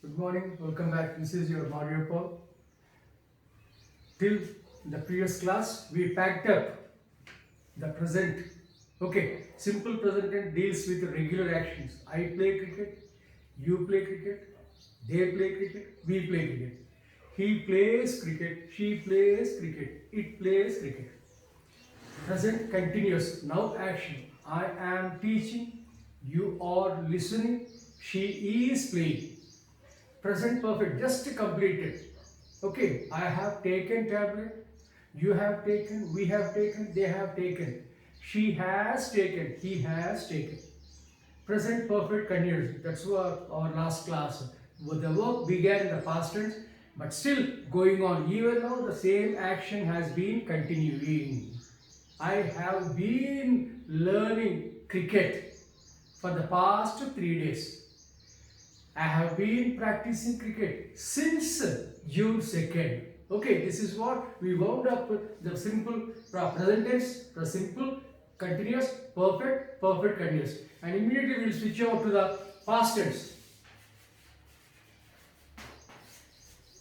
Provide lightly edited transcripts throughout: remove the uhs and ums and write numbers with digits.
Good morning, welcome back. This is your Mario Paul. Till the previous class, we packed up the present. Okay, simple present tense deals with regular actions. I play cricket, you play cricket, they play cricket, we play cricket. He plays cricket, she plays cricket, it plays cricket. Present continuous. Now action. I am teaching, you are listening, she is playing. Present perfect, just completed. Okay, I have taken tablet, you have taken, we have taken, they have taken. She has taken, he has taken. Present perfect continuous. That's what our last class. The work began in the past tense, but still going on. Even now, the same action has been continuing. I have been learning cricket for the past 3 days. I have been practicing cricket since June 2nd. Okay, this is what we wound up with the simple present tense, the simple, continuous, perfect, perfect continuous. And immediately we will switch over to the past tense.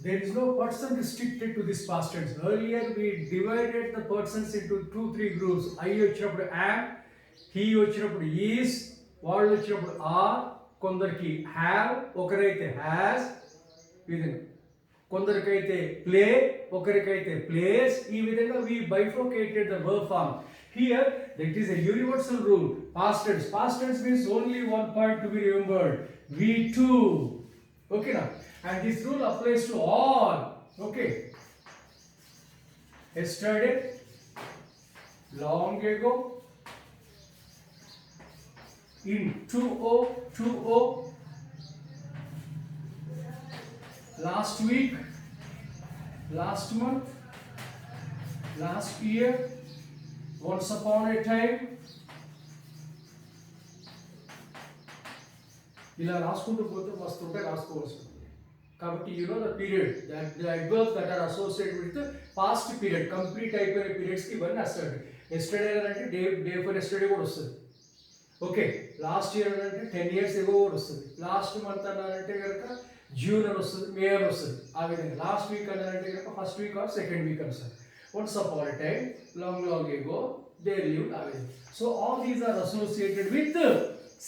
There is no person restricted to this past tense. Earlier we divided the persons into 2-3 groups. I వచ్చినప్పుడు am, he వచ్చినప్పుడు is, వాళ్ళు వచ్చినప్పుడు are, కొందరికి have, ఒకరైతే has, ఈ విధంగా కొందరికైతే play, ఒకరికైతే place. ఈ విధంగా we bifurcated the verb form. Here that is a universal rule. Past tense. Past tense means only one point to be remembered. We too. Okay now. And this rule applies to all. Okay. Yesterday, long ago, in 2020, last week, last month, last year, once upon a time. ఇలా రాసుకుంటూ పోతే మస్తుంటే రాసుకోవాల్సి ఉంటుంది. కాబట్టి you know the period that the adverbs that are associated with past period, complete అయిపోయిన పీరియడ్స్కి ఇవన్నీ వస్తాయి. ఎస్టర్డే అంటే డే ఫర్ ఎస్టర్డే కూడా వస్తుంది. ఓకే, లాస్ట్ ఇయర్ అంటే 10 years ఎగో కూడా వస్తుంది. లాస్ట్ మంత్ అన్నారంటే కనుక జూన్ అని వస్తుంది, మే అని వస్తుంది. ఆ విధంగా లాస్ట్ వీక్ అన్నారంటే కనుక first week or second week అని వస్తుంది. Once upon a time, long ago they lived. ఆ విధంగా. So all these are associated with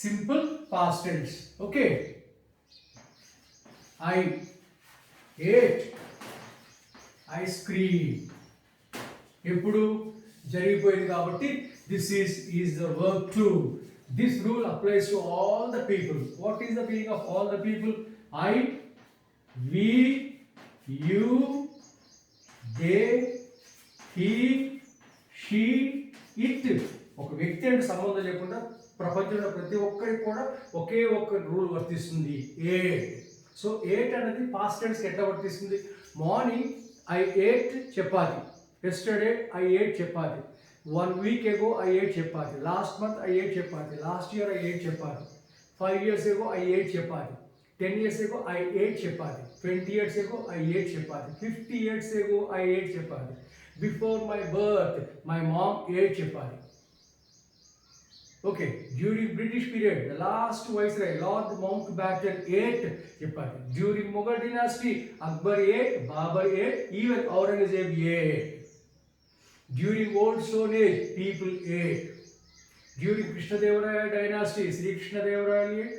simple past tense. Okay, I ate ice cream. ఎప్పుడు జరిగిపోయింది కాబట్టి this is the verb to. This rule applies to all the people. What is the meaning of all the people? I, we, you, they, he, she, it. ఒక వ్యక్తి అంటే సంబంధం లేకుండా ప్రపంచంలో ప్రతి ఒక్కరికి కూడా ఒకే ఒక్క రూల్ వర్తిస్తుంది, ఏట్. సో ఏట్ అనేది పాస్ట్ టెన్స్కి ఎట్లా వర్తిస్తుంది? Morning I ate chapati, yesterday I ate chapati, 1 week ago I ate chapati, last month I ate chapati, last year I ate chapati, 5 years ago I ate chapati, 10 years ago I ate chapati, 20 years ago I ate chapati, 50 years ago I ate chapati, before my birth my mom ate chapati. Okay, during British period, the last viceroy, Lord Mountbatten ate chapati. During Mughal dynasty, Akbar ate, Babur ate, even Aurangzeb ate. During Old Stone Age, people ate. During Krishnadevaraya dynasty, Sri Krishnadevaraya ate.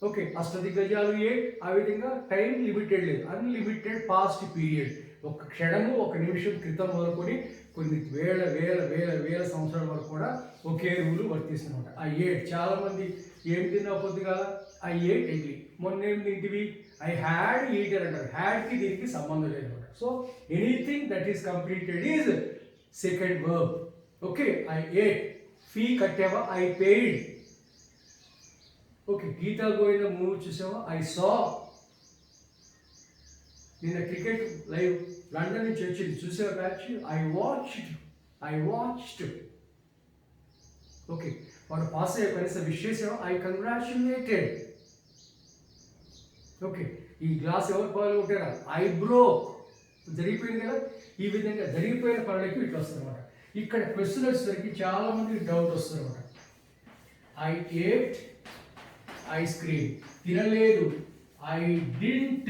Okay, అష్టదిగ్గజాలు ate. ఆ విధంగా time limited లేదు, unlimited past period. ఒక క్షణము, ఒక నిమిషం క్రితం మొదలుకొని కొన్ని వేల వేల వేల వేల సంవత్సరాల వరకు కూడా ఒకే రూలు వర్తిస్తుందన్నమాట. ఆ ఏట్. చాలామంది ఏం తిన్నా పొద్దుగా ఐ ఏట్ ఎగ్లీ, మొన్న ఏం తింటివి ఐ హ్యాడ్ ఈటర్ అంటారు. హ్యాడ్కి దీనికి సంబంధం లేదు అనమాట. So anything that is completed is second verb. Okay, I ate. Fee కట్టావా, I paid. Okay, Geetha Govinda movie చూసావా, ఐ సా. నిన్న క్రికెట్ లైవ్ లండన్ నుంచి వచ్చింది, చూసావా మ్యాచ్, ఐ వాచ్డ్. ఓకే, వాడు పాస్ అయ్యే కనీసం విష్ చేసావా, ఐ కంగ్రాచులేటెడ్. ఓకే, ఈ గ్లాస్ ఎవరు పాలు కొట్టారా, ఐ బ్రోక్. జరిగిపోయింది కదా. ఈ విధంగా జరిగిపోయిన పనులకి ఇట్లా వస్తుంది అనమాట. ఇక్కడ క్వశ్చన్ వచ్చేసరికి చాలా మందికి డౌట్ వస్తుంది అనమాట. ఐ ఏట్ ఐస్ క్రీమ్, తినలేదు I didn't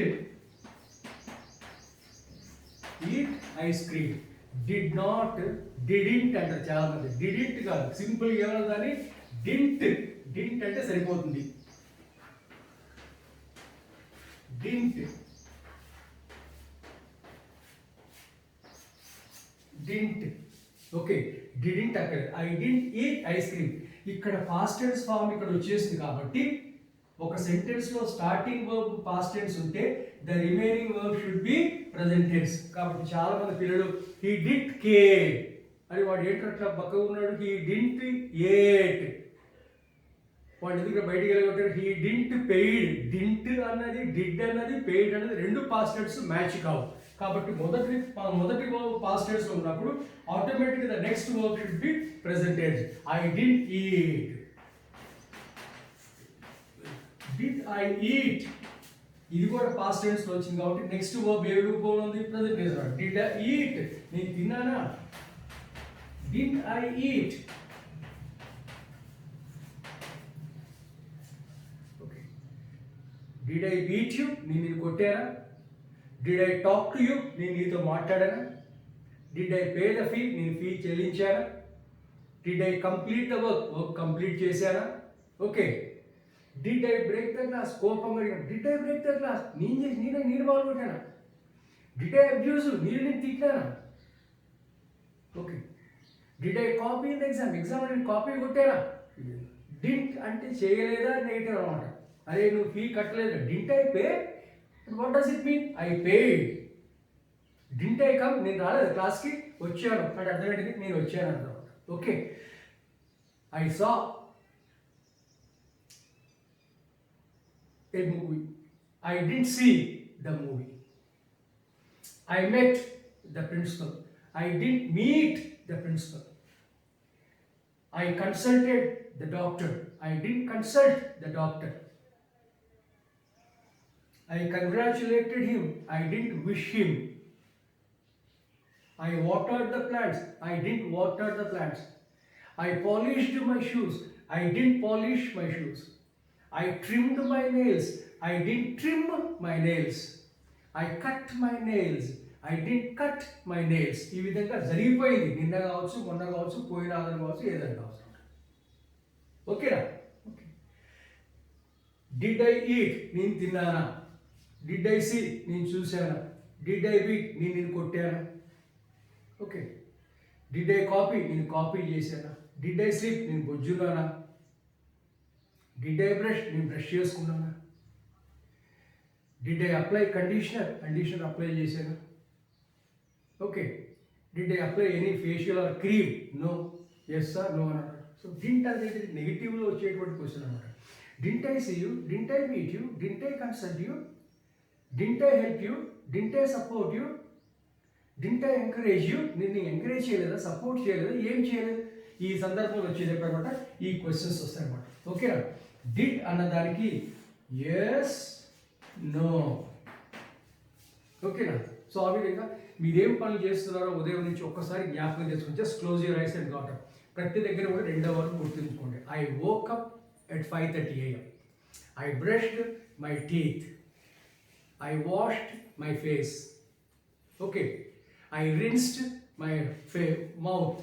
eat ice cream. Did not, didn't అంటారు చాలా మంది. Didn't కాదు, సింపుల్ ఏమన్నా దాన్ని didn't అంటే సరిపోతుంది. didn't ఓకే, didn't అక్కడ I didn't eat ice cream. ఇక్కడ past tense ఫామ్ ఇక్కడ వచ్చేసింది కాబట్టి ఒక సెంటెన్స్ లో స్టార్టింగ్ వర్బ్ పాస్ట్ టెన్స్ ఉంటే the remaining verb should be present tense. కాబట్టి చాలా మంది పిల్లలు హీ డిడ్ కేర్ అని వాడు ఏంటట్లా పక్కగా ఉన్నాడు, హీ డింట్ ఏట్, వాడు ఎందుకు బయటికి వెళ్ళగొట్టారు, హీ డింట్ పెయిడ్. డింట్ అన్నది డిడ్ అన్నది పెయిడ్ అన్నది రెండు పాస్ట్ టెన్స్ మ్యాచ్ కావు. కాబట్టి మొదటి వర్బ్ పాస్ట్ టెన్స్ లో ఉన్నప్పుడు ఆటోమేటిక్గా the next verb should be present tense. I didn't eat. Did I eat? ఇది కూడా పాస్ట్ టెన్స్ లో వచ్చింది కాబట్టి నెక్స్ట్ వర్బ్ ఏ రూపంలో ఉంది, present tense. Did I eat? నేను తిన్నానా? Did I eat? Okay. Did I beat you? నేను నిన్ను కొట్టానా? Did I talk to you? నేను నీతో మాట్లాడానా? Did I pay the fee? నేను ఫీ చెల్లించానా? Did I complete the work? Work complete చేశానా? Okay. Did I break the glass? కోపంగా అడిగాను. Did I break the glass? నేను బాల్ కొట్టానా? Did I abuse you? నేను తిట్టానా? Okay. Did I copy in the exam? Exam నేను copy కొట్టానా? Didn't అంటే చేయలేదా నెగిటివ్ అనమాట. అరే నువ్వు ఫీ కట్టలేదు. Didn't I pay? What does it mean? I paid. Didn't I come? నేను రాలేదు క్లాస్కి, వచ్చాను అంటే అర్థం ఏంటిది, నేను వచ్చాను అర్థం. Okay. I saw a movie. I didn't see the movie. I met the principal. I didn't meet the principal. I consulted the doctor. I didn't consult the doctor. I congratulated him. I didn't wish him. I watered the plants. I didn't water the plants. I polished my shoes. I didn't polish my shoes. I trimmed my nails. I didn't trim my nails. I cut my nails. I didn't cut my nails. ఈ విధంగా జరిగిపోయింది. నిన్న కావచ్చు, మొన్న కావచ్చు, పోయిన ఆధారం కావచ్చు, ఏదైనా కావచ్చు. ఓకేనా? ఓకే. Did I eat? నేను తిన్నానా? Did I see? నేను చూశానా? Did I beat? నేను కొట్టానా? ఓకే. Did I copy? నేను కాపీ చేశానా? Did I sleep? నేను బొజ్జున్నానా? Did I brush? నేను బ్రష్ చేసుకున్నానా? Did I apply conditioner? Conditioner apply చేశానా? Okay. Did I apply any facial or cream? No. Yes sir, no అన్నాడు. సో డింట్ అనేది నెగిటివ్లో వచ్చేటువంటి క్వశ్చన్ అనమాట. Didn't I see you? Didn't I meet you? Didn't I consult you? Didn't I help you? Didn't I support you? Didn't I encourage you? నిన్ను encourage చేయలేదా, support చేయలేదా, ఏం చేయలేదు? ఈ సందర్భంలో వచ్చేటప్పుడు అనమాట ఈ క్వశ్చన్స్ వస్తాయి అనమాట. ఓకేనా? డిడ్ అన్నదానికి ఎస్, నో. ఓకేనా? సో ఆ విధంగా మీరేం పనులు చేస్తున్నారో ఉదయం నుంచి ఒక్కసారి జ్ఞాపకం చేసుకుని just close your eyes and got up. ప్రతి దగ్గర కూడా 2వ వరకు గుర్తుంచుకోండి. I woke up at 5:30 a.m. I brushed my teeth. I washed my face. Okay. I rinsed my mouth.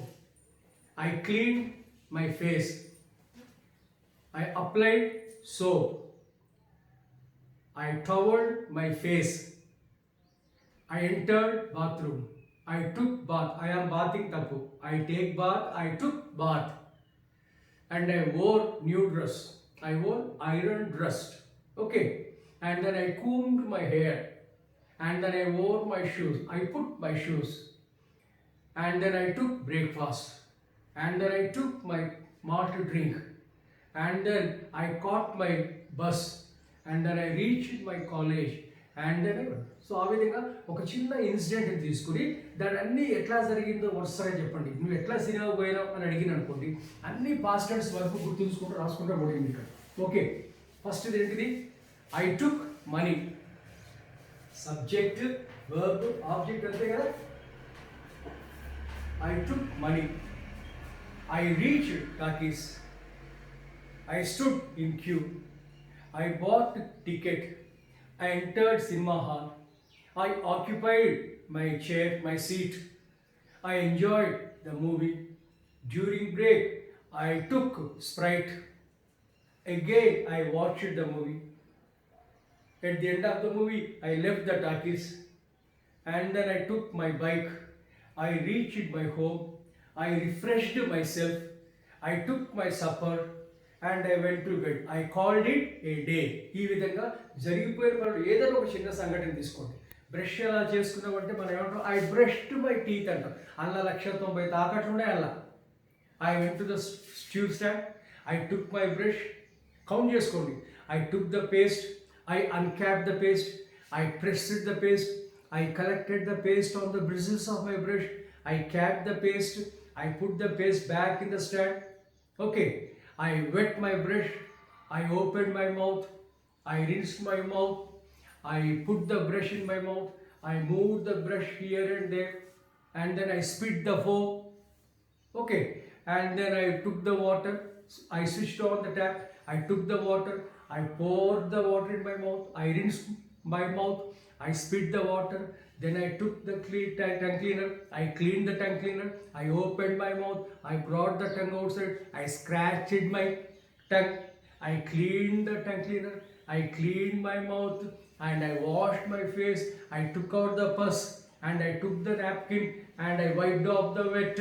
I cleaned my face. I applied soap. I toweled my face. I entered bathroom. I took bath. I am bathing tappu. I take bath. I took bath. And I wore new dress. I wore iron dress. Okay. And then I combed my hair. And then I wore my shoes. I put my shoes. And then I took breakfast. And then I took my malt drink. And then I caught my bus. And then I reached my college. And then I went. So ఆ విధంగా ఒక చిన్న incident తీసుకుని దాని అన్నీ ఎట్లా జరిగిందో వరుసగా చెప్పండి. నువ్వు ఎట్లా సినిమా పోయినావు అని అడిగిన అనుకోండి, అన్ని పాస్ట్ టెన్స్ వరకు గుర్తుంచుకుంటూ రాసుకుంటూ పోయింది ఇక్కడ. ఓకే. ఫస్ట్ ఏంటిది? I took money. Subject, verb, object అంతే కదా. I took money. I reached talkies. I stood in queue. I bought ticket. I entered cinema hall. I occupied my chair, my seat. I enjoyed the movie. During break, I took Sprite. Again, I watched the movie. At the end of the movie, I left the talkies and then I took my bike. I reached my home. I refreshed myself. I took my supper and I went to bed. I called it a day. ఈ విధంగా జరిగిపోయిన పనులు ఏదైనా ఒక చిన్న సంఘటన తీసుకోండి. Brush ఎలా చేసుకున్నామంటే మనం ఏమంటాం, ఐ బ్రష్డ్ మై టీత్ అంటాం. అలా 190 తాకట్లు ఉన్నాయి అలా. I went to the stew stand. I took my brush. Count చేసుకోండి. I took the paste. I uncapped the paste. I pressed the paste. I collected the paste on the bristles of my brush. I capped the paste. I put the paste back in the stand. Okay. I wet my brush. I opened my mouth. I rinsed my mouth. I put the brush in my mouth. I moved the brush here and there. And then I spit the foam. Okay, and then I took the water, I switched on the tap, I took the water, I poured the water in my mouth, I rinsed my mouth, I spit the water, then I took the tongue cleaner, I cleaned the tongue cleaner, I opened my mouth, I brought the tongue outside, I scratched my tongue, I cleaned the tongue cleaner, I cleaned my mouth, and I washed my face, I took out the pus, and I took the napkin, and I wiped off the wet.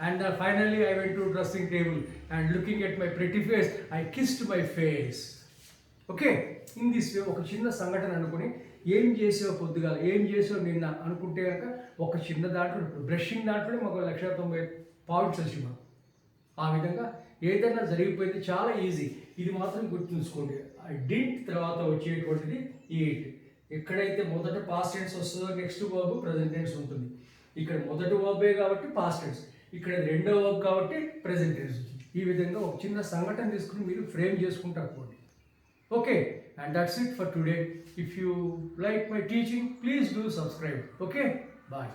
And finally I went to dressing table and looking at my pretty face, I kissed my face. Okay, in this way ఒక చిన్న సంఘటన అనుకుని ఏం చేసావు పొద్దుగాల, ఏం చేసావు నిన్న అనుకుంటే కనుక ఒక చిన్న దాంట్లో బ్రషింగ్ దాంట్లోనే మాకు 190 పాయింట్స్ వచ్చి మనం ఆ విధంగా ఏదైనా జరిగిపోయింది చాలా ఈజీ. ఇది మాత్రం గుర్తుంచుకోండి. డింట్ తర్వాత వచ్చేటువంటిది ఈట్. ఎక్కడైతే మొదట పాస్ట్ టెన్స్ వస్తుందో నెక్స్ట్ వర్బ్ ప్రజెంట్ టెన్స్ ఉంటుంది. ఇక్కడ మొదటి వర్బే కాబట్టి పాస్ట్ టెన్స్, ఇక్కడ రెండో వర్బ్ కాబట్టి ప్రెజెంట్ టెన్స్ వచ్చింది. ఈ విధంగా ఒక చిన్న సంఘటన తీసుకుని మీరు ఫ్రేమ్ చేసుకుంటారు పోండి. Okay, and that's it for today. If you like my teaching, please do subscribe. Okay, bye.